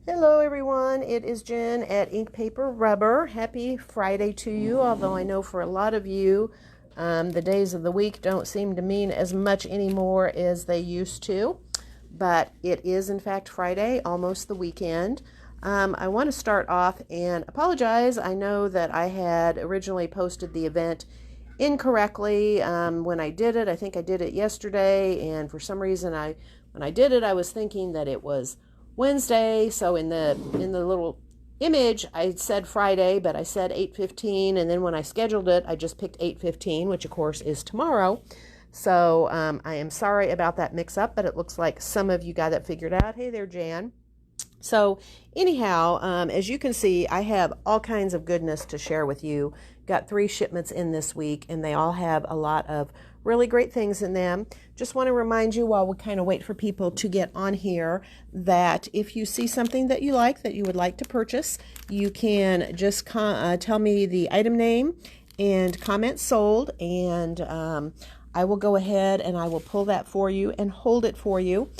Hello everyone, it is Jen at Ink Paper Rubber. Happy Friday to you, although I know for a lot of you the days of the week don't seem to mean as much anymore as they used to. But it is in fact Friday, almost the weekend. I want to start off and apologize. I know that I had originally posted the event incorrectly when I did it. I think I did it yesterday, and for some reason when I did it I was thinking that it was Wednesday, so in the little image I said Friday, but I said 8:15, and then when I scheduled it I just picked 8:15, which of course is tomorrow. So I am sorry about that mix-up, but it looks like some of you got that figured out. Hey there, Jan. So anyhow, as you can see, I have all kinds of goodness to share with you. Got 3 shipments in this week, and they all have a lot of really great things in them. Just want to remind you, while we kind of wait for people to get on here, that if you see something that you like, that you would like to purchase, you can just tell me the item name and comment sold, and I will go ahead and I will pull that for you and hold it for you.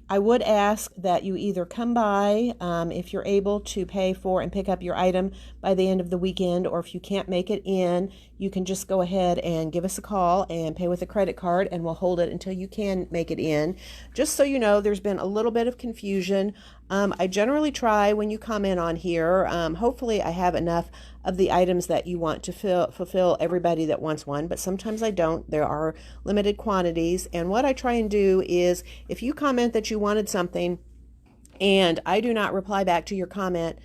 I would ask that you either come by if you're able to pay for and pick up your item by the end of the weekend, or if you can't make it in, you can just go ahead and give us a call and pay with a credit card, and we'll hold it until you can make it in. Just so you know, there's been a little bit of confusion. I generally try when you comment on here, hopefully I have enough of the items that you want to fulfill everybody that wants one, but sometimes I don't. There are limited quantities, and what I try and do is, if you comment that you wanted something and I do not reply back to your comment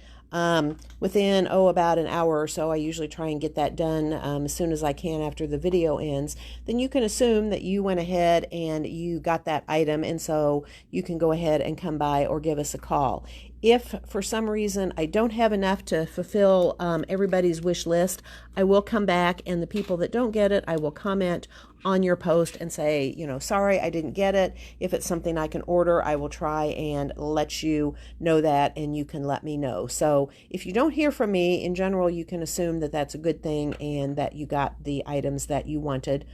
within about an hour or so, I usually try and get that done as soon as I can after the video ends, then you can assume that you went ahead and you got that item, and so you can go ahead and come by or give us a call. If for some reason I don't have enough to fulfill everybody's wish list, I will come back, and the people that don't get it, I will comment on your post and say, sorry, I didn't get it. If it's something I can order, I will try and let you know that, and you can let me know. So if you don't hear from me, in general, you can assume that that's a good thing and that you got the items that you wanted.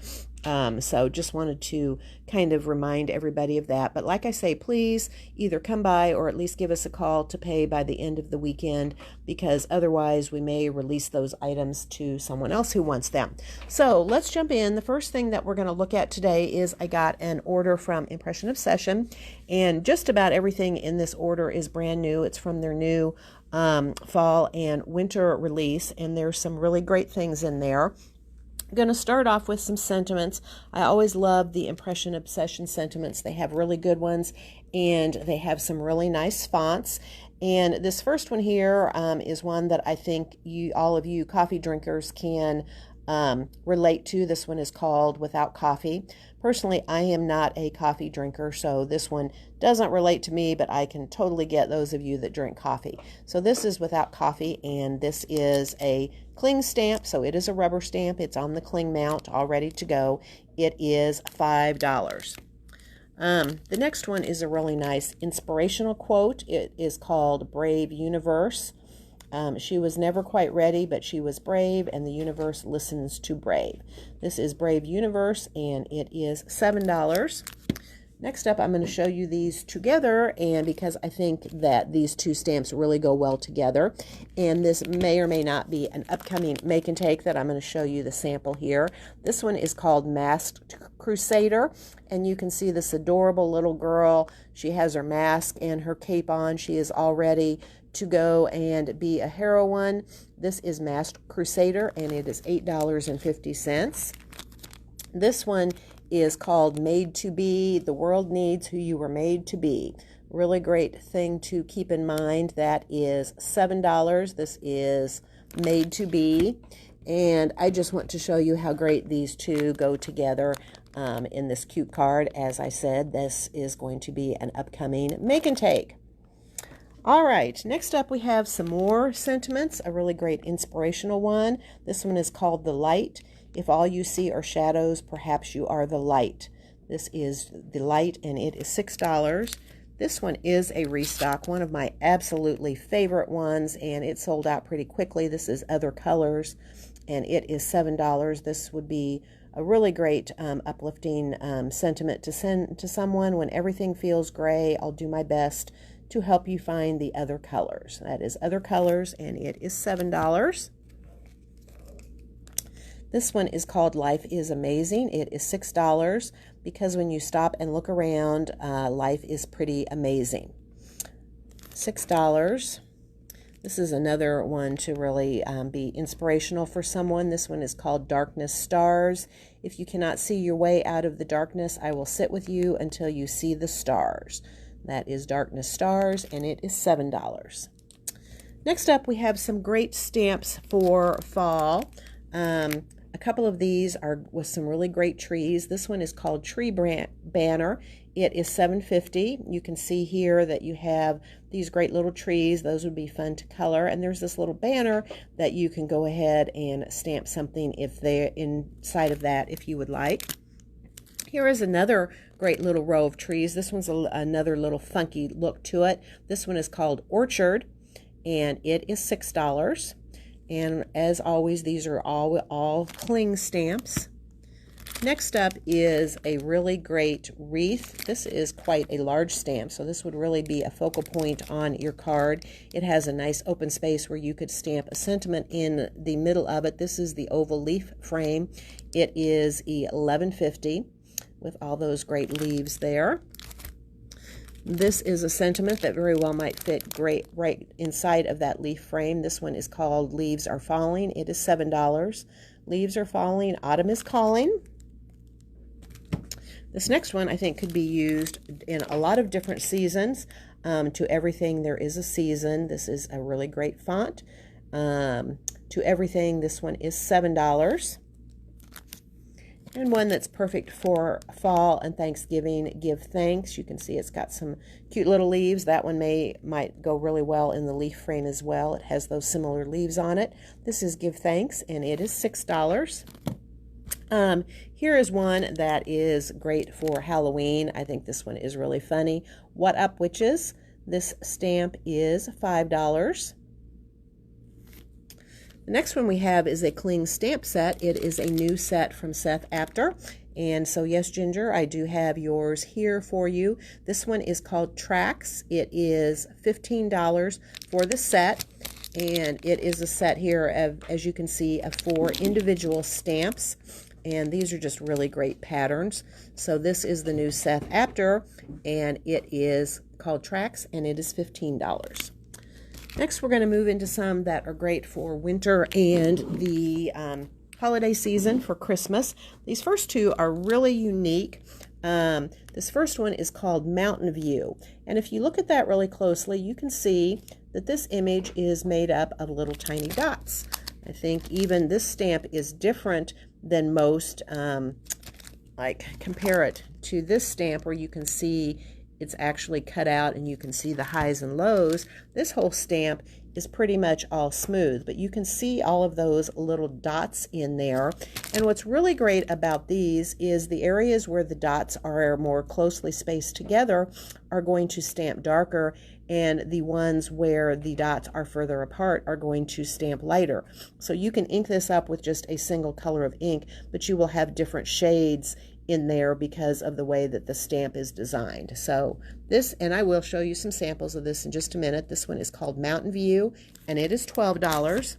So just wanted to kind of remind everybody of that. But like I say, please either come by or at least give us a call to pay by the end of the weekend, because otherwise we may release those items to someone else who wants them. So let's jump in. The first thing that we're going to look at today is I got an order from Impression Obsession, and just about everything in this order is brand new. It's from their new fall and winter release, and there's some really great things in there. I'm going to start off with some sentiments. I always love the Impression Obsession sentiments. They have really good ones, and they have some really nice fonts. And this first one here is one that I think all of you coffee drinkers can relate to. This one is called Without Coffee. Personally, I am not a coffee drinker, so this one doesn't relate to me, but I can totally get those of you that drink coffee. So this is Without Coffee, and this is a cling stamp, so it is a rubber stamp. It's on the cling mount, all ready to go. It is $5. The next one is a really nice inspirational quote. It is called Brave Universe. She was never quite ready, but she was brave, and the universe listens to brave. This is Brave Universe, and it is $7. Next up, I'm going to show you these together, and because I think that these two stamps really go well together, and this may or may not be an upcoming make and take that I'm going to show you the sample here. This one is called Masked Crusader, and you can see this adorable little girl. She has her mask and her cape on. She is all ready to go and be a heroine. This is Masked Crusader, and it is $8.50. This one is called Made to Be. The world needs who you were made to be. Really great thing to keep in mind. That is $7. This is Made to Be. And I just want to show you how great these two go together in this cute card. As I said, this is going to be an upcoming make and take. All right, next up we have some more sentiments, a really great inspirational one. This one is called The Light. If all you see are shadows, perhaps you are the light. This is The Light, and it is $6. This one is a restock, one of my absolutely favorite ones, and it sold out pretty quickly. This is Other Colors, and it is $7. This would be a really great uplifting sentiment to send to someone when everything feels gray. I'll do my best to help you find the other colors. That is other colors, and it is $7. This one is called Life is Amazing. It is $6 because when you stop and look around, life is pretty amazing. $6. This is another one to really be inspirational for someone. This one is called Darkness Stars. If you cannot see your way out of the darkness, I will sit with you until you see the stars. That is Darkness Stars, and it is $7. Next up, we have some great stamps for fall. A couple of these are with some really great trees. This one is called Tree Banner. It is $7.50. You can see here that you have these great little trees. Those would be fun to color. And there's this little banner that you can go ahead and stamp something if they're inside of that if you would like. Here is another great little row of trees. This one's another little funky look to it. This one is called Orchard, and it is $6. And as always, these are all cling stamps. Next up is a really great wreath. This is quite a large stamp, so this would really be a focal point on your card. It has a nice open space where you could stamp a sentiment in the middle of it. This is the oval leaf frame. It is $11.50 with all those great leaves there. This is a sentiment that very well might fit great right inside of that leaf frame. This one is called Leaves Are Falling. It is $7. Leaves are falling, autumn is calling. This next one I think could be used in a lot of different seasons. To Everything There Is a Season. This is a really great font. To Everything, this one is $7. And one that's perfect for fall and Thanksgiving, Give Thanks. You can see it's got some cute little leaves. That one might go really well in the leaf frame as well. It has those similar leaves on it. This is Give Thanks, and it is $6. Here is one that is great for Halloween. I think this one is really funny. What Up Witches? This stamp is $5. The next one we have is a cling stamp set. It is a new set from Seth Apter. And so, yes, Ginger, I do have yours here for you. This one is called Tracks. It is $15 for the set. And it is a set here, as you can see, of 4 individual stamps. And these are just really great patterns. So this is the new Seth Apter, and it is called Tracks, and it is $15. Next, we're going to move into some that are great for winter and the holiday season for Christmas. These first two are really unique. This first one is called Mountain View. And if you look at that really closely, you can see that this image is made up of little tiny dots. I think even this stamp is different than most. Like, compare it to this stamp where you can see it's actually cut out and you can see the highs and lows. This whole stamp is pretty much all smooth, but you can see all of those little dots in there. And what's really great about these is the areas where the dots are more closely spaced together are going to stamp darker, and the ones where the dots are further apart are going to stamp lighter. So you can ink this up with just a single color of ink, but you will have different shades in there because of the way that the stamp is designed. So this, and I will show you some samples of this in just a minute. This one is called Mountain View, and it is $12.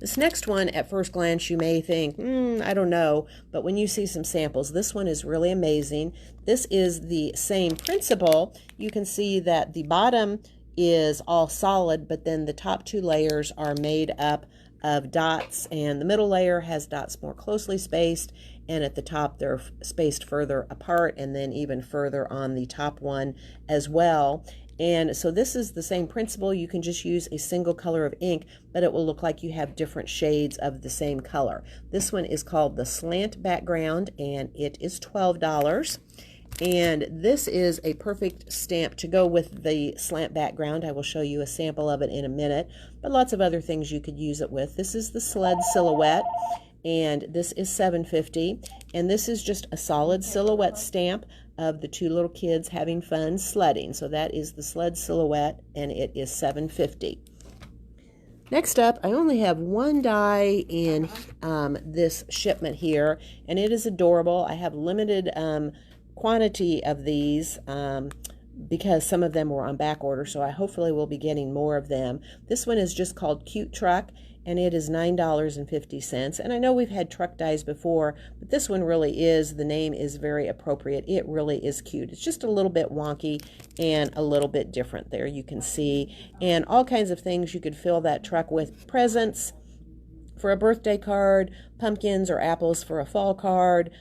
This next one, at first glance, you may think, I don't know, but when you see some samples, this one is really amazing. This is the same principle. You can see that the bottom is all solid, but then the top 2 layers are made up of dots, and the middle layer has dots more closely spaced, and at the top they're spaced further apart, and then even further on the top one as well. And so this is the same principle. You can just use a single color of ink, but it will look like you have different shades of the same color. This one is called the Slant Background, and it is $12. And this is a perfect stamp to go with the slant background. I will show you a sample of it in a minute, but lots of other things you could use it with. This is the Sled Silhouette, and this is $7.50. And this is just a solid silhouette stamp of the 2 little kids having fun sledding. So that is the Sled Silhouette, and it is $7.50. Next up, I only have 1 die in this shipment here, and it is adorable. I have limited quantity of these, because some of them were on back order, so I hopefully will be getting more of them. This one is just called Cute Truck, and it is $9.50. And I know we've had truck dies before, but this one really is, the name is very appropriate. It really is cute. It's just a little bit wonky and a little bit different there, you can see. And all kinds of things you could fill that truck with. Presents for a birthday card, pumpkins or apples for a fall card,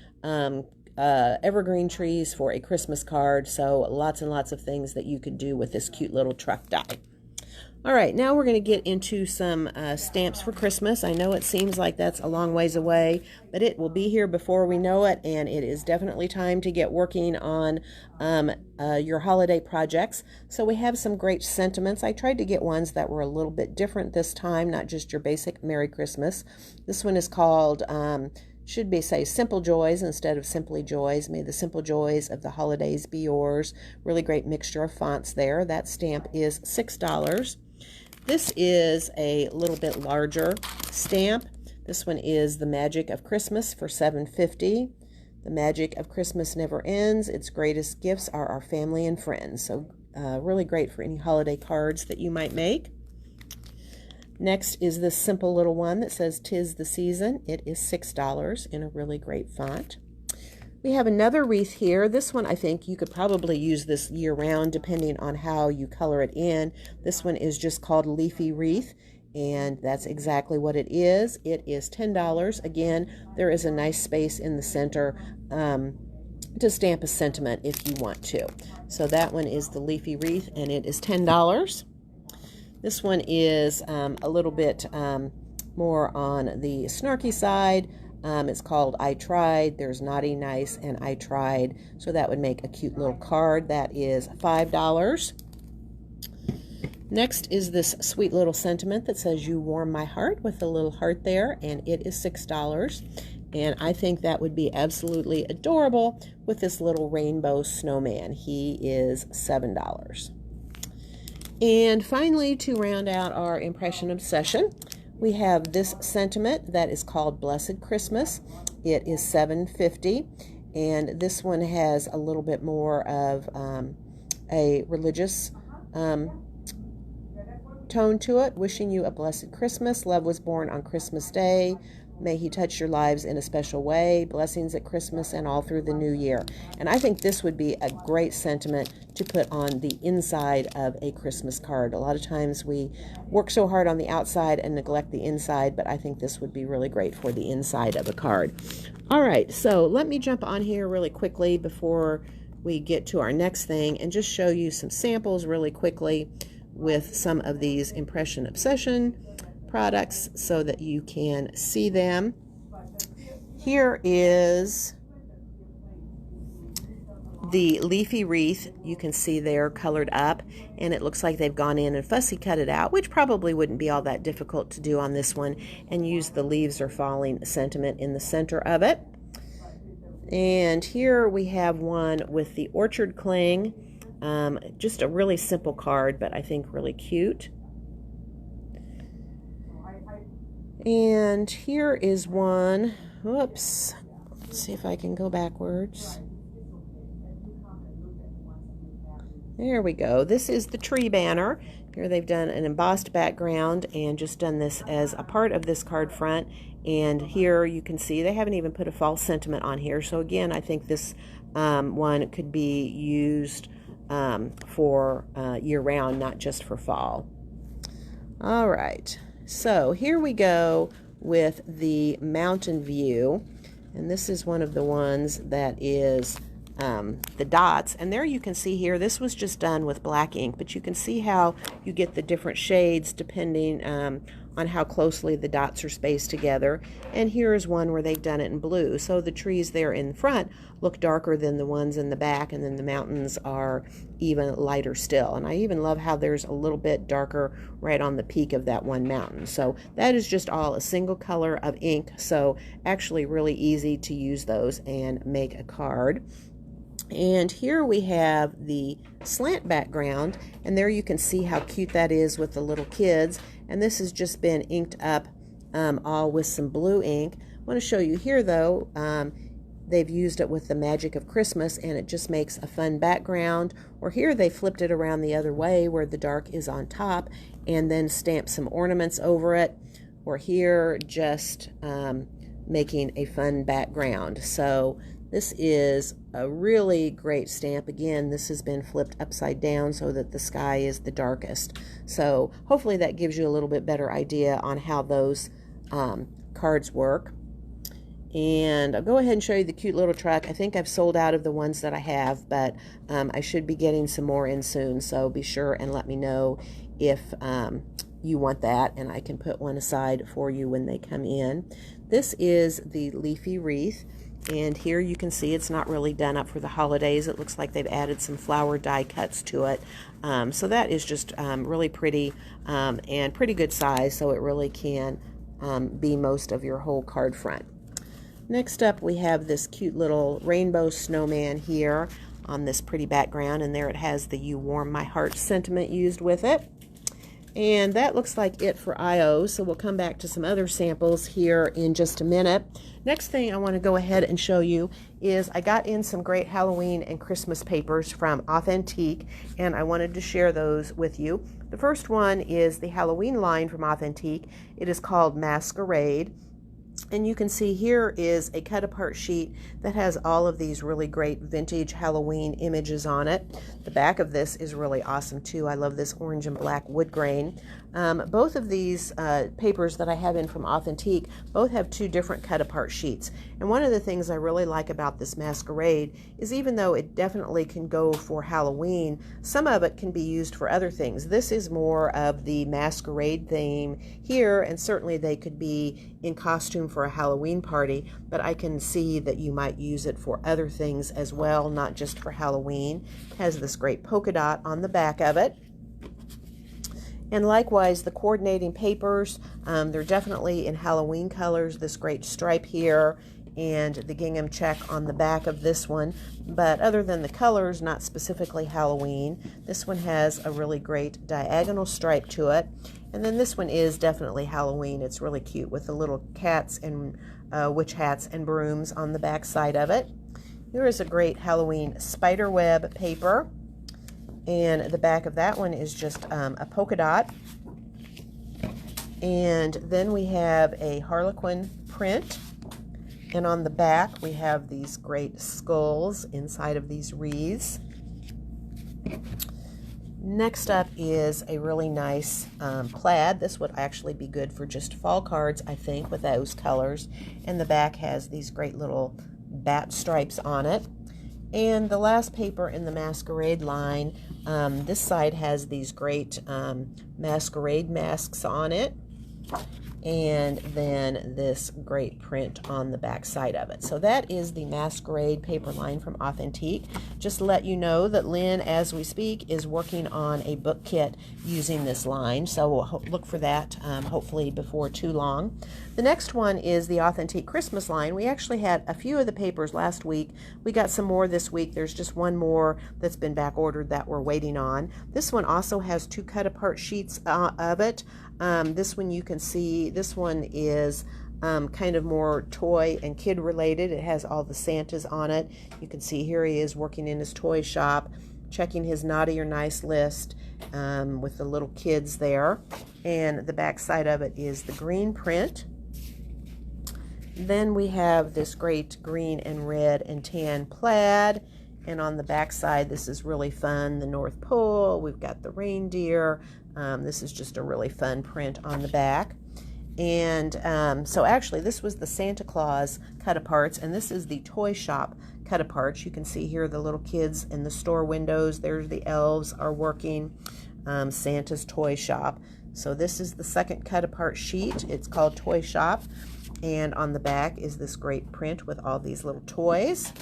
evergreen trees for a Christmas card. So lots and lots of things that you could do with this cute little truck die. All right, now we're going to get into some stamps for Christmas. I know it seems like that's a long ways away, but it will be here before we know it, and it is definitely time to get working on your holiday projects. So we have some great sentiments. I tried to get ones that were a little bit different this time, not just your basic Merry Christmas. This one is called, should be say Simple Joys instead of Simply Joys. May the simple joys of the holidays be yours. Really great mixture of fonts there. That stamp is $6. This is a little bit larger stamp. This one is The Magic of Christmas for $7.50. The magic of Christmas never ends. Its greatest gifts are our family and friends. So really great for any holiday cards that you might make. Next is this simple little one that says "'Tis the Season." It is $6 in a really great font. We have another wreath here. This one, I think you could probably use this year-round depending on how you color it in. This one is just called Leafy Wreath, and that's exactly what it is. It is $10. Again, there is a nice space in the center to stamp a sentiment if you want to. So that one is the Leafy Wreath, and it is $10. This one is a little bit more on the snarky side. It's called I Tried. There's Naughty, Nice, and I Tried. So that would make a cute little card. That is $5. Next is this sweet little sentiment that says "You warm my heart" with a little heart there, and it is $6. And I think that would be absolutely adorable with this little rainbow snowman. He is $7. And finally, to round out our impression obsession, we have this sentiment that is called Blessed Christmas. It is $7.50, and this one has a little bit more of a religious tone to it. Wishing you a blessed Christmas. Love was born on Christmas Day. May he touch your lives in a special way. Blessings at Christmas and all through the new year. And I think this would be a great sentiment to put on the inside of a Christmas card. A lot of times we work so hard on the outside and neglect the inside, but I think this would be really great for the inside of a card. All right, so let me jump on here really quickly before we get to our next thing and just show you some samples really quickly with some of these Impression Obsession products so that you can see them. Here is the Leafy Wreath. You can see they're colored up, and it looks like they've gone in and fussy cut it out, which probably wouldn't be all that difficult to do on this one, and use the leaves are falling sentiment in the center of it. And here we have one with the Orchard Cling. Just a really simple card, but I think really cute. And here is one, whoops, let's see if I can go backwards. There we go. This is the tree banner. Here they've done an embossed background and just done this as a part of this card front. And here you can see they haven't even put a fall sentiment on here. So again, I think this one could be used for year-round, not just for fall. All right. So here we go with the Mountain View, and this is one of the ones that is the dots, and there you can see here this was just done with black ink, but you can see how you get the different shades depending on how closely the dots are spaced together. And here is one where they've done it in blue, so the trees there in front look darker than the ones in the back, and then the mountains are even lighter still. And I even love how there's a little bit darker right on the peak of that one mountain. So that is just all a single color of ink, so actually really easy to use those and make a card. And here we have the slant background, and there you can see how cute that is with the little kids. And this has just been inked up all with some blue ink. I want to show you here though, they've used it with the magic of Christmas, and it just makes a fun background. Or here they flipped it around the other way where the dark is on top and then stamped some ornaments over it. Or here just making a fun background. So this is a really great stamp. Again, this has been flipped upside down so that the sky is the darkest. So hopefully that gives you a little bit better idea on how those cards work. And I'll go ahead and show you the cute little truck. I think I've sold out of the ones that I have, but I should be getting some more in soon. So be sure and let me know if you want that, and I can put one aside for you when they come in. This is the leafy wreath, and here you can see it's not really done up for the holidays. It looks like they've added some flower die cuts to it. So that is just really pretty and pretty good size, so it really can be most of your whole card front. Next up, we have this cute little rainbow snowman here on this pretty background, and there it has the "You Warm My Heart" sentiment used with it. And that looks like it for I.O., so we'll come back to some other samples here in just a minute. Next thing I want to go ahead and show you is I got in some great Halloween and Christmas papers from Authentique, and I wanted to share those with you. The first one is the Halloween line from Authentique. It is called Masquerade. And you can see here is a cut-apart sheet that has all of these really great vintage Halloween images on it. The back of this is really awesome too. I love this orange and black wood grain. Both of these papers that I have in from Authentique both have two different cut-apart sheets. And one of the things I really like about this Masquerade is even though it definitely can go for Halloween, some of it can be used for other things. This is more of the masquerade theme here, and certainly they could be in costume for a Halloween party, but I can see that you might use it for other things as well, not just for Halloween. It has this great polka dot on the back of it. And likewise, the coordinating papers, they're definitely in Halloween colors, this great stripe here, and the gingham check on the back of this one. But other than the colors, not specifically Halloween, this one has a really great diagonal stripe to it. And then this one is definitely Halloween. It's really cute with the little cats and witch hats and brooms on the back side of it. Here is a great Halloween spider web paper. And the back of that one is just a polka dot. And then we have a Harlequin print. And on the back, we have these great skulls inside of these wreaths. Next up is a really nice plaid. This would actually be good for just fall cards, I think, with those colors. And the back has these great little bat stripes on it. And the last paper in the Masquerade line, this side has these great masquerade masks on it. And then this great print on the back side of it. So that is the Masquerade paper line from Authentique. Just to let you know that Lynn, as we speak, is working on a book kit using this line. So we'll look for that hopefully before too long. The next one is the Authentique Christmas line. We actually had a few of the papers last week. We got some more this week. There's just one more that's been back ordered that we're waiting on. This one also has two cut apart sheets of it. This one you can see, this one is kind of more toy and kid related. It has all the Santas on it. You can see here he is working in his toy shop, checking his naughty or nice list with the little kids there. And the back side of it is the green print. Then we have this great green and red and tan plaid. And on the back side, this is really fun. The North Pole, we've got the reindeer. This is just a really fun print on the back. And so actually this was the Santa Claus cut-aparts, and this is the toy shop cut-aparts. You can see here the little kids in the store windows. There's the elves are working, Santa's toy shop. So this is the second cut-apart sheet. It's called Toy Shop. And on the back is this great print with all these little toys.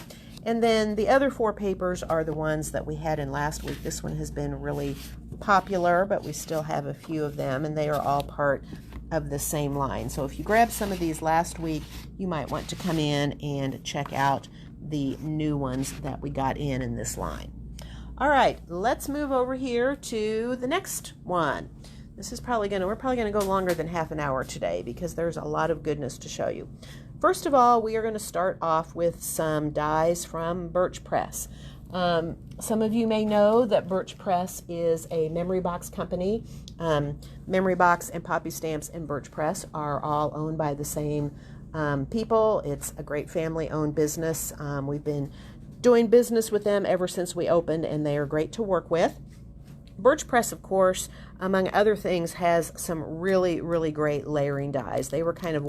And then the other four papers are the ones that we had in last week. This one has been really popular, but we still have a few of them, and they are all part of the same line. So if you grabbed some of these last week, you might want to come in and check out the new ones that we got in this line. All right, let's move over here to the next one. This is we're probably gonna go longer than half an hour today because there's a lot of goodness to show you. First of all, we are going to start off with some dies from Birch Press. Some of you may know that Birch Press is a memory box company. Memory Box and Poppystamps and Birch Press are all owned by the same people. It's a great family-owned business. We've been doing business with them ever since we opened, and they are great to work with. Birch Press, of course, among other things, has some really, really great layering dies. They were kind of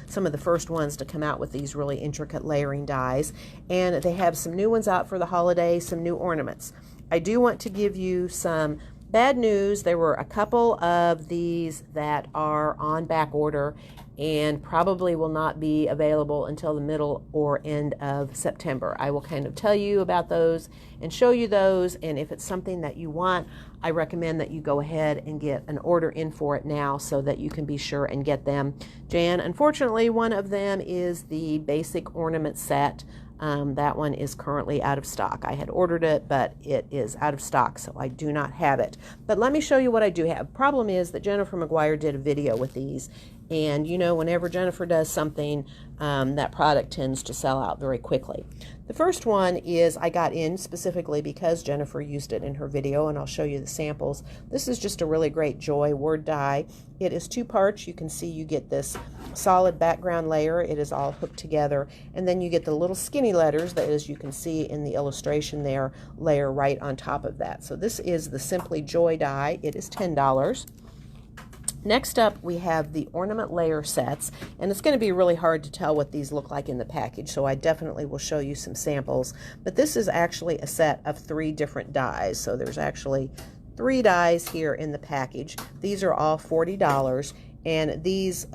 some of the first ones to come out with these really intricate layering dies. And they have some new ones out for the holidays, some new ornaments. I do want to give you some bad news. There were a couple of these that are on back order and probably will not be available until the middle or end of September. I will kind of tell you about those and show you those, and if it's something that you want, I recommend that you go ahead and get an order in for it now so that you can be sure and get them. Jan, unfortunately, one of them is the basic ornament set. That one is currently out of stock. I had ordered it, but it is out of stock, so I do not have it. But let me show you what I do have. Problem is that Jennifer McGuire did a video with these, and you know, whenever Jennifer does something, that product tends to sell out very quickly. The first one is I got in specifically because Jennifer used it in her video, and I'll show you the samples. This is just a really great Joy word die. It is 2 parts. You can see you get this solid background layer. It is all hooked together, and then you get the little skinny letters that, as you can see in the illustration there, layer right on top of that. So this is the Simply Joy die. It is $10. Next up, we have the ornament layer sets, and it's going to be really hard to tell what these look like in the package, so I definitely will show you some samples. But this is actually a set of 3 different dies, so there's actually 3 dies here in the package. These are all $40, and these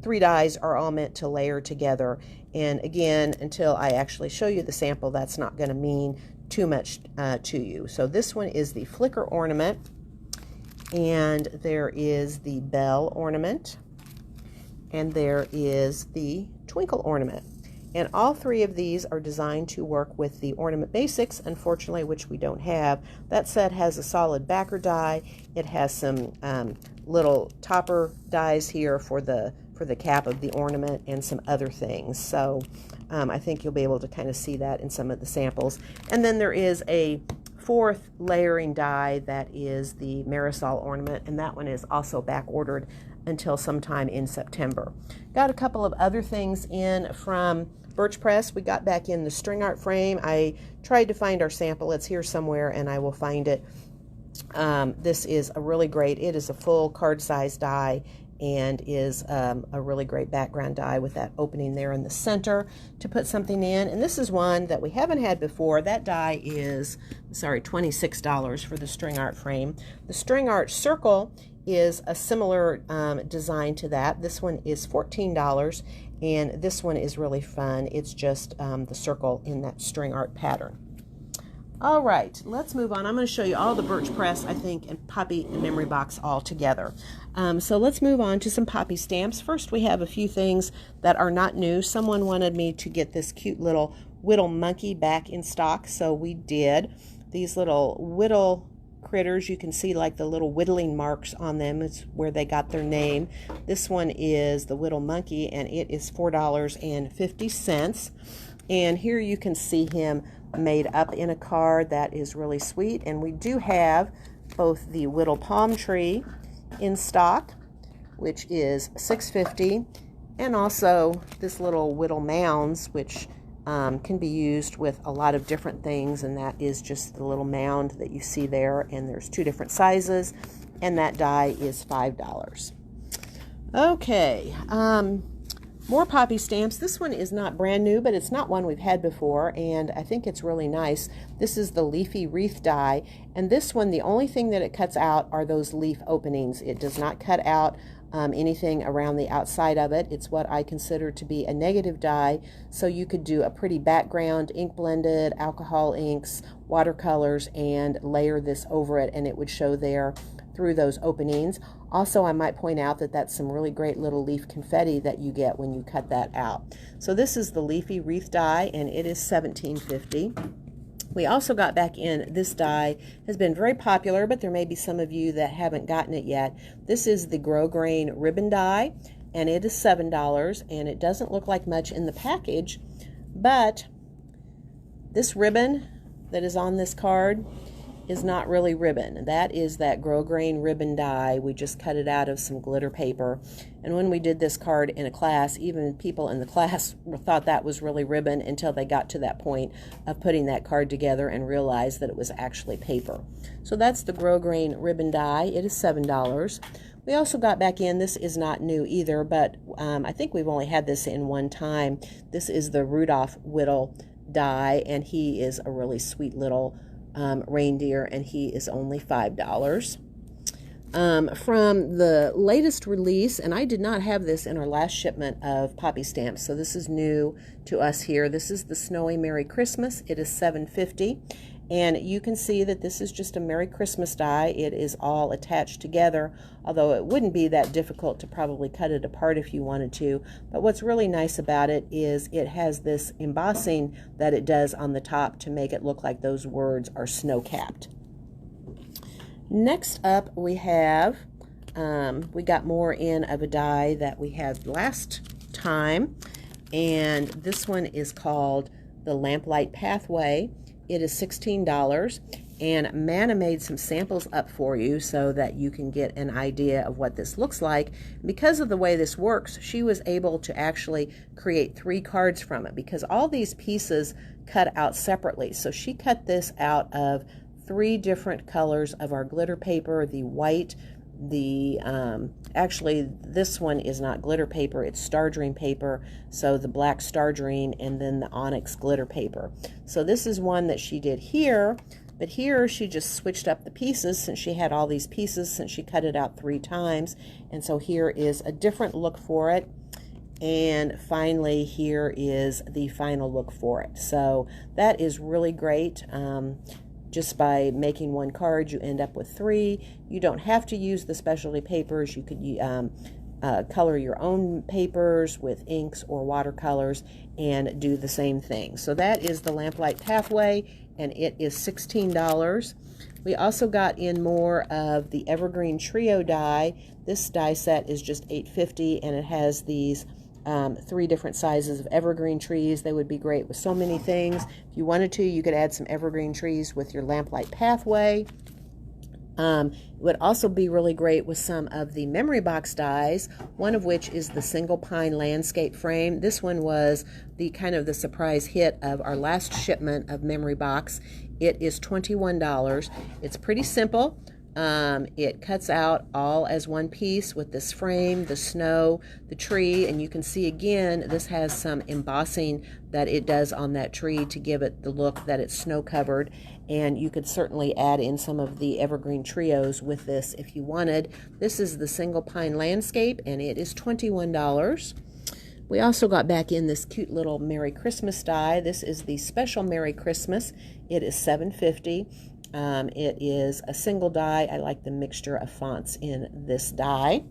3 dies are all meant to layer together. And again, until I actually show you the sample, that's not going to mean too much to you. So this one is the flicker ornament, and there is the bell ornament, and there is the twinkle ornament. And all 3 of these are designed to work with the ornament basics, unfortunately, which we don't have. That set has a solid backer die. It has some little topper dies here for the cap of the ornament and some other things. So I think you'll be able to kind of see that in some of the samples. And then there is a 4th layering die that is the Marisol ornament, and that one is also back ordered until sometime in September. Got a couple of other things in from Birch Press. We got back in the string art frame. I tried to find our sample. It's here somewhere, and I will find it. This is a really great, it is a full card size die, and is a really great background die with that opening there in the center to put something in. And this is one that we haven't had before. That die is, sorry, $26 for the string art frame. The string art circle is a similar design to that. This one is $14, and this one is really fun. It's just the circle in that string art pattern. All right, let's move on. I'm going to show you all the Birch Press, I think, and Poppy and Memory Box all together. So let's move on to some Poppystamps. First, we have a few things that are not new. Someone wanted me to get this cute little whittle monkey back in stock, so we did. These little whittle critters, you can see like the little whittling marks on them. It's where they got their name. This one is the whittle monkey, and it is $4.50. And here you can see him made up in a card. That is really sweet. And we do have both the whittle palm tree in stock, which is $6.50, and also this little whittle mounds, which can be used with a lot of different things, and that is just the little mound that you see there, and there's 2 different sizes, and that die is $5. Okay, more Poppystamps. This one is not brand new, but it's not one we've had before, and I think it's really nice. This is the Leafy Wreath die, and this one, the only thing that it cuts out are those leaf openings. It does not cut out anything around the outside of it. It's what I consider to be a negative die, so you could do a pretty background, ink blended, alcohol inks, watercolors, and layer this over it, and it would show there through those openings. Also, I might point out that that's some really great little leaf confetti that you get when you cut that out. So this is the Leafy Wreath die, and it is $17.50. We also got back in, this die has been very popular, but there may be some of you that haven't gotten it yet. This is the Grow Grain ribbon die, and it is $7, and it doesn't look like much in the package, but this ribbon that is on this card is not really ribbon. That is that grosgrain ribbon die. We just cut it out of some glitter paper. And when we did this card in a class, even people in the class thought that was really ribbon until they got to that point of putting that card together and realized that it was actually paper. So that's the grosgrain ribbon die. It is $7. We also got back in, this is not new either, but I think we've only had this in one time. This is the Rudolph Whittle die, and he is a really sweet little reindeer, and he is only $5. From the latest release, and I did not have this in our last shipment of Poppystamps, so this is new to us here. This is the Snowy Merry Christmas. It is $7.50, and you can see that this is just a Merry Christmas die. It is all attached together, although it wouldn't be that difficult to probably cut it apart if you wanted to. But what's really nice about it is it has this embossing that it does on the top to make it look like those words are snow-capped. Next up we have, we got more in of a die that we had last time, and this one is called the Lamplight Pathway. It is $16, and Manna made some samples up for you so that you can get an idea of what this looks like. Because of the way this works, she was able to actually create 3 cards from it, because all these pieces cut out separately. So she cut this out of 3 different colors of our glitter paper, the white, the actually this one is not glitter paper, it's Star Dream paper, so the black Star Dream, and then the onyx glitter paper. So this is one that she did here, but here she just switched up the pieces since she had all these pieces, since she cut it out 3 times, and so here is a different look for it. And finally, here is the final look for it. So that is really great. Just by making 1 card, you end up with 3. You don't have to use the specialty papers. You could color your own papers with inks or watercolors and do the same thing. So that is the Lamplight Pathway, and it is $16. We also got in more of the Evergreen Trio die. This die set is just $8.50, and it has these 3 different sizes of evergreen trees. They would be great with so many things. If you wanted to, you could add some evergreen trees with your Lamplight Pathway. It would also be really great with some of the memory box dies, one of which is the Single Pine Landscape Frame. This one was the kind of the surprise hit of our last shipment of memory box. It is $21. It's pretty simple. It cuts out all as one piece with this frame, the snow, the tree, and you can see again this has some embossing that it does on that tree to give it the look that it's snow covered, and you could certainly add in some of the evergreen trios with this if you wanted. This is the Single Pine Landscape, and it is $21. We also got back in this cute little Merry Christmas die. This is the Special Merry Christmas. It is $7.50. It is a single die. I like the mixture of fonts in this die.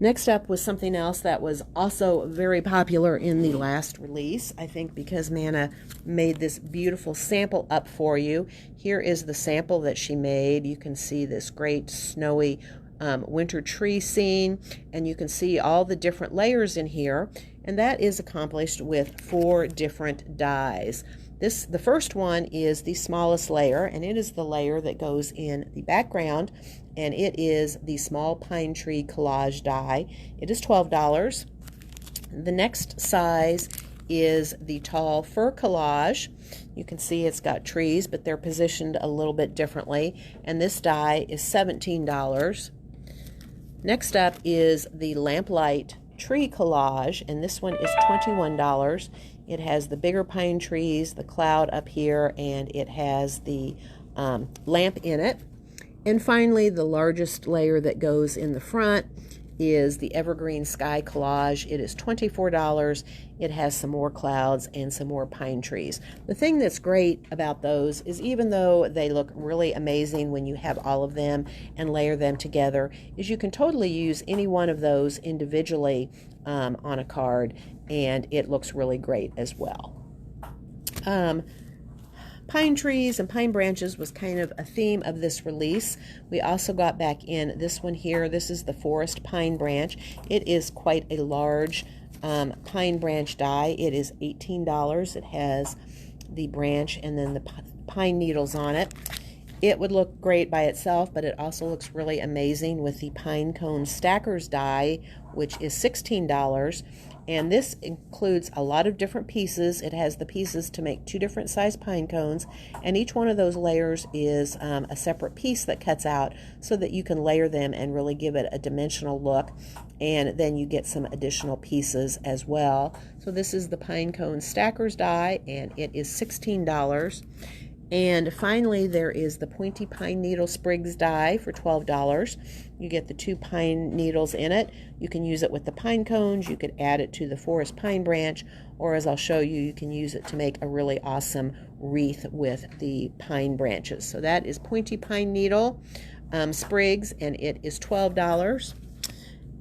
Next up was something else that was also very popular in the last release, I think because Manna made this beautiful sample up for you. Here is the sample that she made. You can see this great snowy winter tree scene, and you can see all the different layers in here, and that is accomplished with 4 different dies. The first one is the smallest layer, and it is the layer that goes in the background, and it is the Small Pine Tree Collage die. It is $12. The next size is the Tall Fir Collage. You can see it's got trees, but they're positioned a little bit differently, and this die is $17. Next up is the Lamplight Tree Collage, and this one is $21. It has the bigger pine trees, the cloud up here, and it has the lamp in it. And finally, the largest layer that goes in the front is the Evergreen Sky Collage. It is $24. It has some more clouds and some more pine trees. The thing that's great about those is even though they look really amazing when you have all of them and layer them together, is you can totally use any one of those individually on a card, and it looks really great as well. pine trees and pine branches was kind of a theme of this release. We also got back in this one here. This is the forest pine branch. It is quite a large pine branch die. It is $18. It has the branch and then the pine needles on it. It would look great by itself, but it also looks really amazing with the pine cone stackers die, which is $16. And this includes a lot of different pieces. It has the pieces to make 2 different size pine cones, and each one of those layers is a separate piece that cuts out so that you can layer them and really give it a dimensional look. And then you get some additional pieces as well. So this is the pine cone stackers die, and it is $16. And finally, there is the pointy pine needle sprigs die for $12. You get the 2 pine needles in it. You can use it with the pine cones. You could add it to the forest pine branch, or as I'll show you, you can use it to make a really awesome wreath with the pine branches. So that is pointy pine needle sprigs, and it is $12.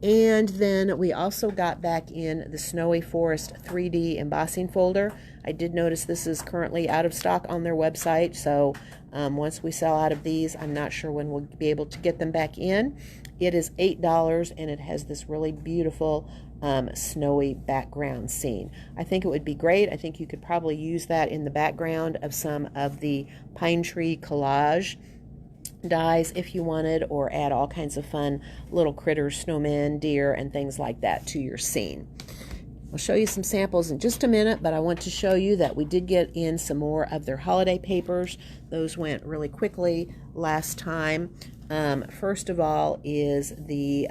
And then we also got back in the Snowy Forest 3D embossing folder. I did notice this is currently out of stock on their website, so once we sell out of these, I'm not sure when we'll be able to get them back in. It is $8, and it has this really beautiful snowy background scene. I think it would be great. I think you could probably use that in the background of some of the pine tree collage dies if you wanted, or add all kinds of fun little critters, snowmen, deer, and things like that to your scene. I'll show you some samples in just a minute, but I want to show you that we did get in some more of their holiday papers. Those went really quickly last time. First of all is the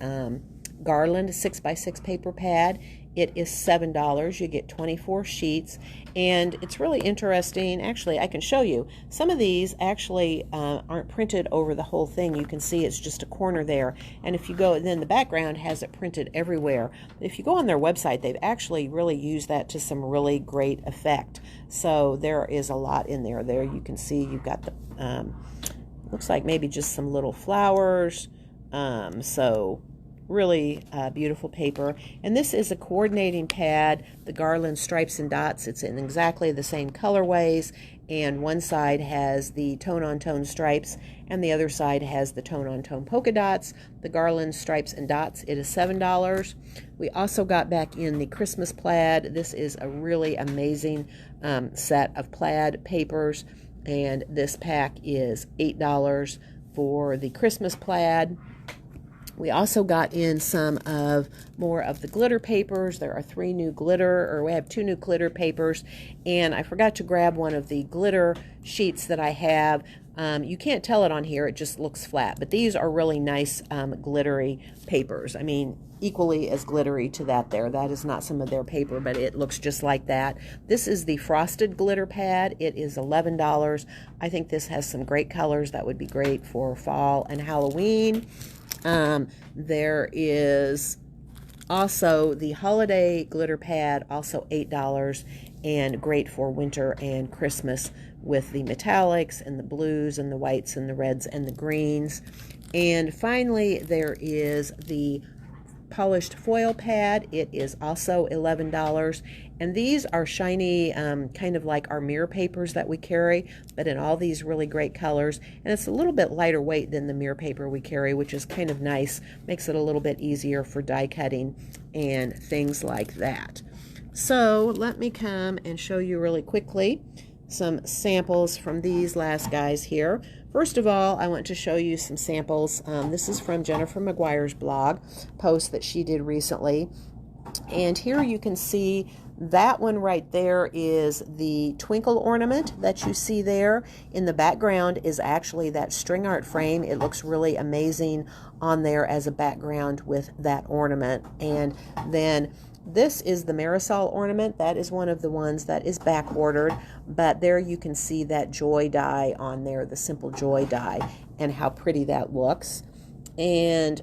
Garland 6x6 paper pad. It is $7. You get 24 sheets, and it's really interesting. Actually, I can show you. Some of these actually aren't printed over the whole thing. You can see it's just a corner there, and if you go, then the background has it printed everywhere. If you go on their website, they've actually really used that to some really great effect. So there is a lot in there. There you can see you've got the, looks like maybe just some little flowers. So really beautiful paper. And this is a coordinating pad, the Garland stripes and dots. It's in exactly the same colorways, and one side has the tone-on-tone stripes and the other side has the tone-on-tone polka dots. The Garland stripes and dots, it is $7. We also got back in the Christmas plaid. This is a really amazing set of plaid papers, and this pack is $8 for the Christmas plaid. We also got in some of more of the glitter papers. There are 3 new glitter, or we have 2 new glitter papers, and I forgot to grab one of the glitter sheets that I have. You can't tell it on here, it just looks flat, but these are really nice glittery papers. I mean, equally as glittery to that there. That is not some of their paper, but it looks just like that. This is the frosted glitter pad. It is $11. I think this has some great colors that would be great for fall and Halloween. There is also the holiday glitter pad, also $8, and great for winter and Christmas with the metallics and the blues and the whites and the reds and the greens. And finally, there is the polished foil pad. It is also $11, and these are shiny, kind of like our mirror papers that we carry, but in all these really great colors, and it's a little bit lighter weight than the mirror paper we carry, which is kind of nice, makes it a little bit easier for die cutting and things like that. So let me come and show you really quickly some samples from these last guys here. First of all, I want to show you some samples. This is from Jennifer McGuire's blog post that she did recently. And here you can see that one right there is the twinkle ornament that you see there. In the background is actually that string art frame. It looks really amazing on there as a background with that ornament. And then this is the Marisol ornament. That is one of the ones that is back ordered, but there you can see that joy die on there, the simple joy die, and how pretty that looks. And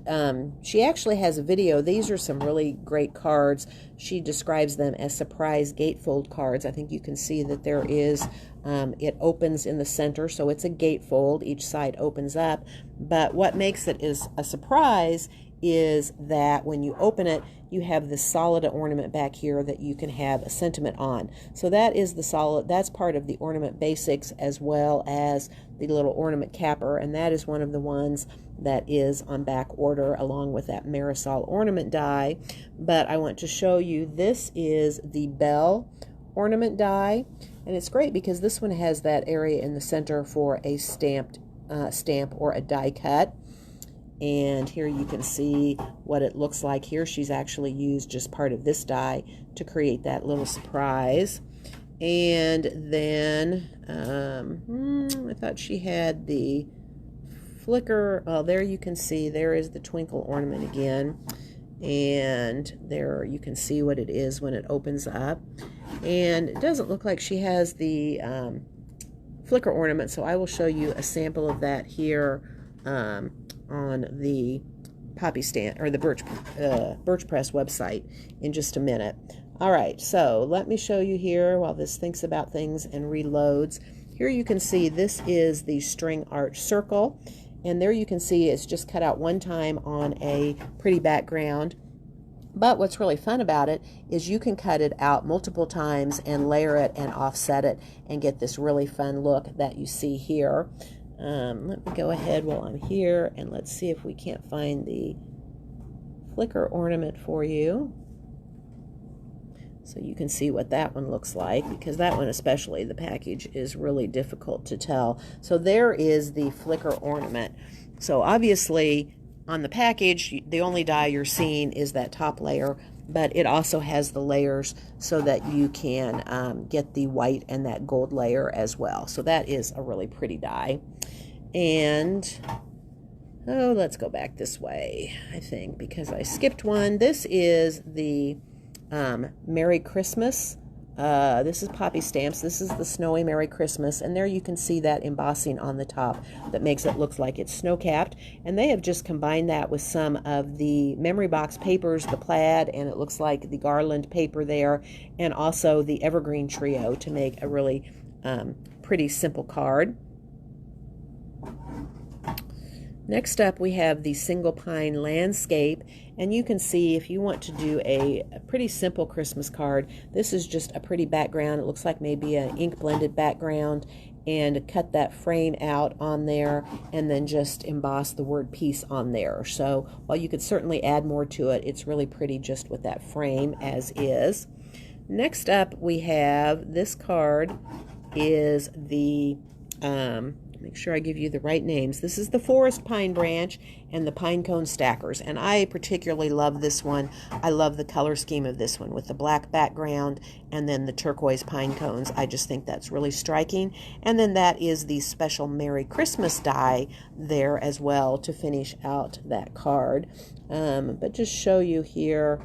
she actually has a video. These are some really great cards. She describes them as surprise gatefold cards. I think you can see that there is, it opens in the center, so it's a gatefold. Each side opens up, but what makes it is a surprise is that when you open it, you have this solid ornament back here that you can have a sentiment on. So that is the solid, that's part of the ornament basics, as well as the little ornament capper, and that is one of the ones that is on back order along with that Marisol ornament die. But I want to show you, this is the bell ornament die, and it's great because this one has that area in the center for a stamped stamp or a die cut. And here you can see what it looks like. Here she's actually used just part of this die to create that little surprise. And then I thought she had the flicker. Oh, there you can see, there is the twinkle ornament again. And there you can see what it is when it opens up. And it doesn't look like she has the flicker ornament, so I will show you a sample of that here on the Poppystamps or the Birch Press website in just a minute. All right, so let me show you here while this thinks about things and reloads. Here you can see this is the string art circle, and there you can see it's just cut out one time on a pretty background. But what's really fun about it is you can cut it out multiple times and layer it and offset it and get this really fun look that you see here. Let me go ahead while I'm here and let's see if we can't find the flicker ornament for you, so you can see what that one looks like, because that one especially, the package is really difficult to tell. So there is the flicker ornament. So obviously on the package, the only die you're seeing is that top layer, but it also has the layers so that you can get the white and that gold layer as well. So that is a really pretty die. And oh, let's go back this way, I think, because I skipped one. This is the Merry Christmas. This is Poppystamps. This is the Snowy Merry Christmas, and there you can see that embossing on the top that makes it look like it's snow-capped. And they have just combined that with some of the memory box papers, the plaid, and it looks like the garland paper there, and also the evergreen trio to make a really pretty simple card. Next up, we have the single pine landscape, and you can see if you want to do a pretty simple Christmas card, this is just a pretty background. It looks like maybe an ink blended background, and cut that frame out on there and then just emboss the word peace on there. So while you could certainly add more to it, it's really pretty just with that frame as is. Next up, we have this card is the make sure I give you the right names. This is the Forest Pine Branch and the Pine Cone Stackers, and I particularly love this one. I love the color scheme of this one with the black background and then the turquoise pine cones. I just think that's really striking. And then that is the special Merry Christmas die there as well to finish out that card. But just show you here,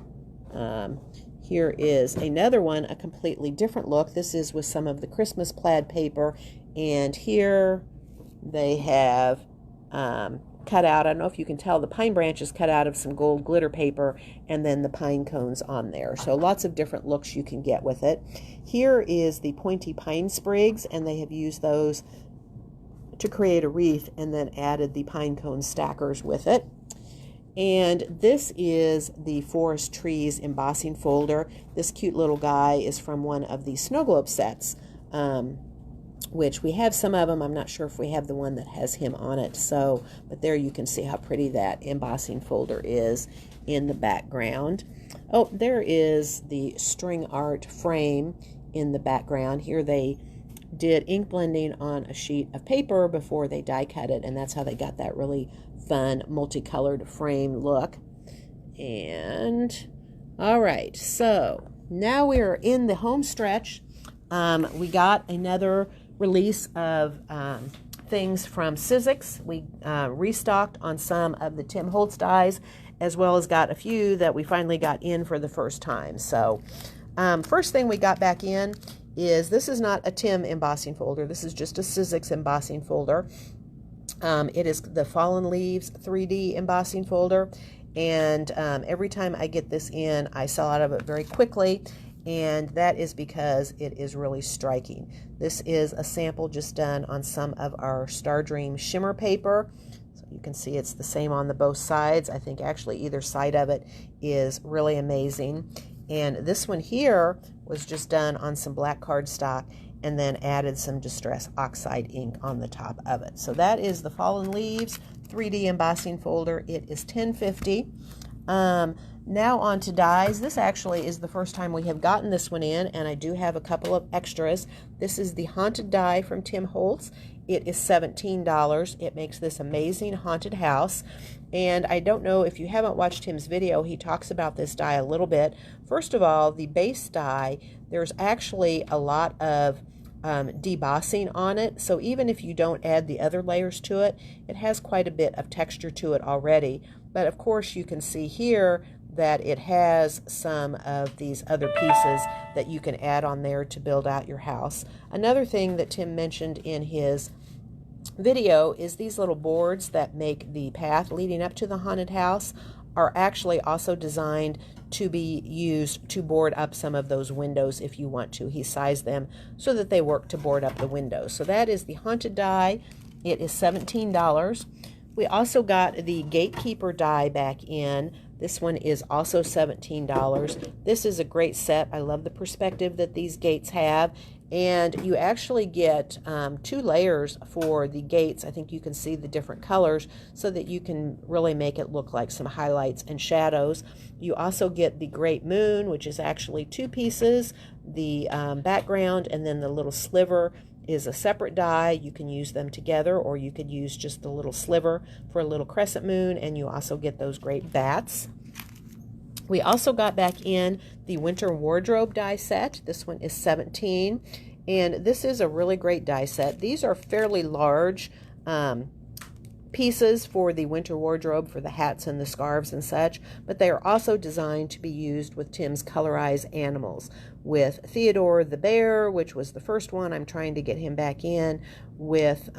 here is another one, a completely different look. This is with some of the Christmas plaid paper, and here they have cut out, I don't know if you can tell, the pine branches cut out of some gold glitter paper, and then the pine cones on there. So lots of different looks you can get with it. Here is the pointy pine sprigs, and they have used those to create a wreath and then added the pine cone stackers with it. And this is the Forest Trees embossing folder. This cute little guy is from one of the snow globe sets, which we have some of them. I'm not sure if we have the one that has him on it. So, but there you can see how pretty that embossing folder is in the background. Oh, there is the string art frame in the background. Here they did ink blending on a sheet of paper before they die cut it, and that's how they got that really fun multicolored frame look. And all right, so now we are in the home stretch. We got another release of things from Sizzix. We restocked on some of the Tim Holtz dies, as well as got a few that we finally got in for the first time. So first thing we got back in is, this is not a Tim embossing folder. This is just a Sizzix embossing folder. It is the Fallen Leaves 3D embossing folder, and every time I get this in, I sell out of it very quickly, and that is because it is really striking. This is a sample just done on some of our Star Dream shimmer paper. So you can see it's the same on the both sides. I think actually either side of it is really amazing. And this one here was just done on some black cardstock and then added some Distress Oxide ink on the top of it. So that is the Fallen Leaves 3D embossing folder. It is $10.50. Now on to dies. This actually is the first time we have gotten this one in, and I do have a couple of extras. This is the Haunted Die from Tim Holtz. It is $17. It makes this amazing haunted house. And I don't know if you haven't watched Tim's video, he talks about this die a little bit. First of all, the base die, there's actually a lot of debossing on it. So even if you don't add the other layers to it, it has quite a bit of texture to it already. But of course you can see here that it has some of these other pieces that you can add on there to build out your house. Another thing that Tim mentioned in his video is these little boards that make the path leading up to the haunted house are actually also designed to be used to board up some of those windows if you want to. He sized them so that they work to board up the windows. So that is the Haunted Die. It is $17. We also got the Gatekeeper die back in. This one is also $17. This is a great set. I love the perspective that these gates have. And you actually get 2 layers for the gates. I think you can see the different colors so that you can really make it look like some highlights and shadows. You also get the Great Moon, which is actually 2 pieces, the background, and then the little sliver is a separate die. You can use them together, or you could use just the little sliver for a little crescent moon, and you also get those great bats. We also got back in the Winter Wardrobe die set. This one is $17, and this is a really great die set. These are fairly large pieces for the winter wardrobe, for the hats and the scarves and such, but they are also designed to be used with Tim's colorized animals, with Theodore the bear, which was the first one. I'm trying to get him back in, with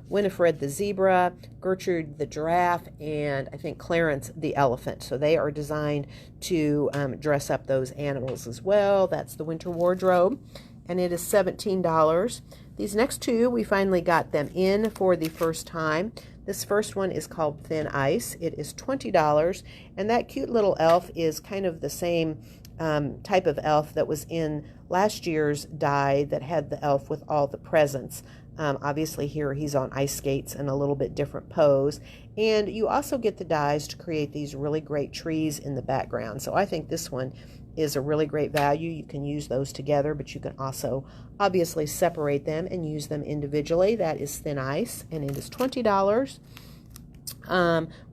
Winifred the zebra, Gertrude the giraffe, and I think Clarence the elephant. So they are designed to dress up those animals as well. That's the winter wardrobe, and it is $17. These next 2, we finally got them in for the first time. This first one is called Thin Ice. It is $20, and that cute little elf is kind of the same type of elf that was in last year's die that had the elf with all the presents. Obviously here he's on ice skates in a little bit different pose. And you also get the dies to create these really great trees in the background. So I think this one is a really great value. You can use those together, but you can also obviously separate them and use them individually. That is Thin Ice, and it is $20.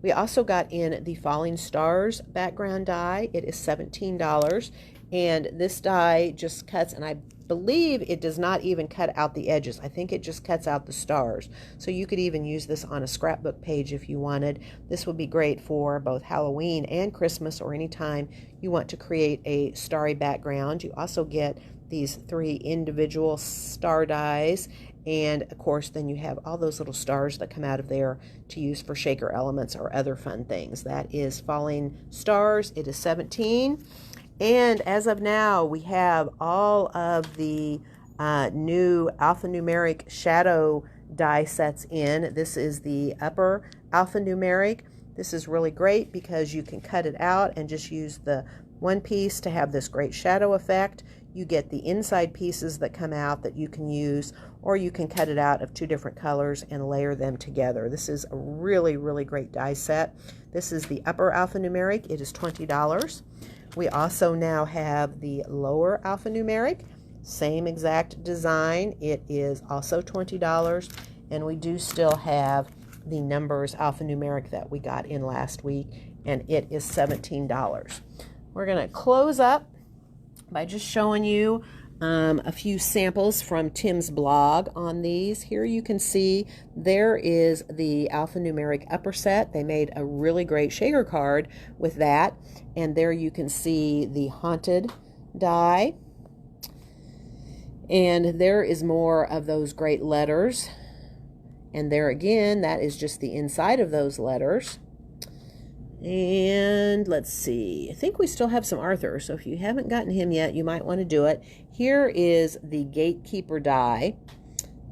We also got in the Falling Stars background die. It is $17, and this die just cuts, and I believe it does not even cut out the edges. I think it just cuts out the stars. So you could even use this on a scrapbook page if you wanted. This would be great for both Halloween and Christmas, or any time you want to create a starry background. You also get these 3 individual star dies, and of course then you have all those little stars that come out of there to use for shaker elements or other fun things. That is Falling Stars. It is $17. And as of now, we have all of the new alphanumeric shadow die sets in. This is the upper alphanumeric. This is really great because you can cut it out and just use the one piece to have this great shadow effect. You get the inside pieces that come out that you can use, or you can cut it out of 2 different colors and layer them together. This is a really, really great die set. This is the upper alphanumeric. It is $20. We also now have the lower alphanumeric, same exact design. It is also $20, and we do still have the numbers alphanumeric that we got in last week, and it is $17. We're going to close up by just showing you a few samples from Tim's blog on these. Here you can see there is the alphanumeric upper set. They made a really great shaker card with that. And there you can see the Haunted die. And there is more of those great letters. And there again, that is just the inside of those letters. And let's see, I think we still have some Arthur, so if you haven't gotten him yet, you might want to do it. Here is the Gatekeeper die.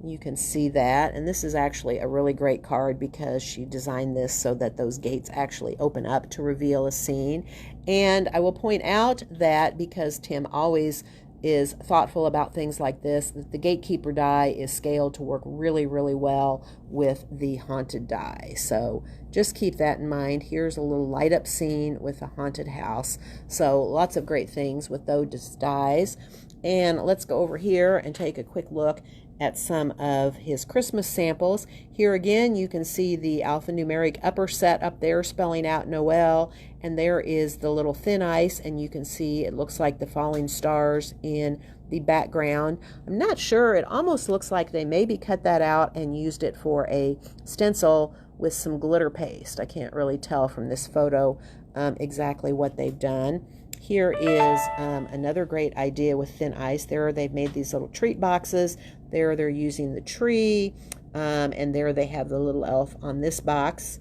You can see that, and this is actually a really great card because she designed this so that those gates actually open up to reveal a scene. And I will point out that because Tim always is thoughtful about things like this, that the gatekeeper die is scaled to work really, really well with the haunted die. So just keep that in mind. Here's a little light up scene with a haunted house. So lots of great things with those dies. And let's go over here and take a quick look at some of his Christmas samples. Here again, you can see the alphanumeric upper set up there spelling out Noel, and there is the little thin ice, and you can see it looks like the falling stars in the background. I'm not sure, it almost looks like they maybe cut that out and used it for a stencil with some glitter paste. I can't really tell from this photo exactly what they've done. Here is another great idea with thin ice. There they've made these little treat boxes. There they're using the tree, and there they have the little elf on this box.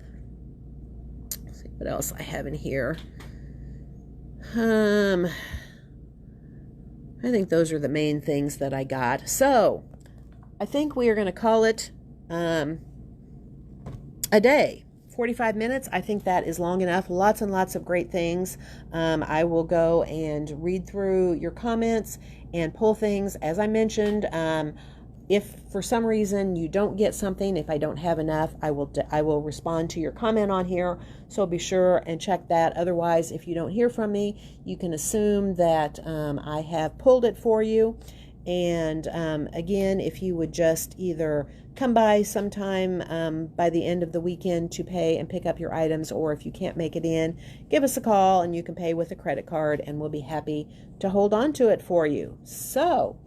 Let's see what else I have in here. I think those are the main things that I got. So I think we are going to call it a day. 45 minutes, I think that is long enough. Lots and lots of great things. I will go and read through your comments and pull things. As I mentioned, if for some reason you don't get something, if I don't have enough, I will respond to your comment on here. So be sure and check that. Otherwise, if you don't hear from me, you can assume that I have pulled it for you. And again, if you would just either come by sometime by the end of the weekend to pay and pick up your items, or if you can't make it in, give us a call and you can pay with a credit card, and we'll be happy to hold on to it for you. So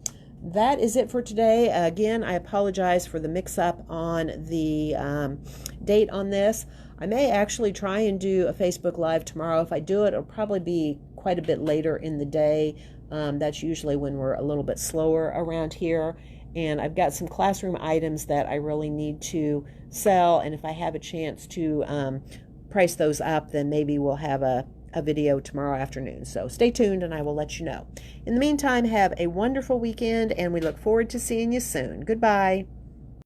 that is it for today. Again, I apologize for the mix-up on the date on this. I may actually try and do a Facebook Live tomorrow. If I do it, it'll probably be quite a bit later in the day. That's usually when we're a little bit slower around here. And I've got some classroom items that I really need to sell. And if I have a chance to price those up, then maybe we'll have a video tomorrow afternoon. So stay tuned and I will let you know. In the meantime, have a wonderful weekend and we look forward to seeing you soon. Goodbye.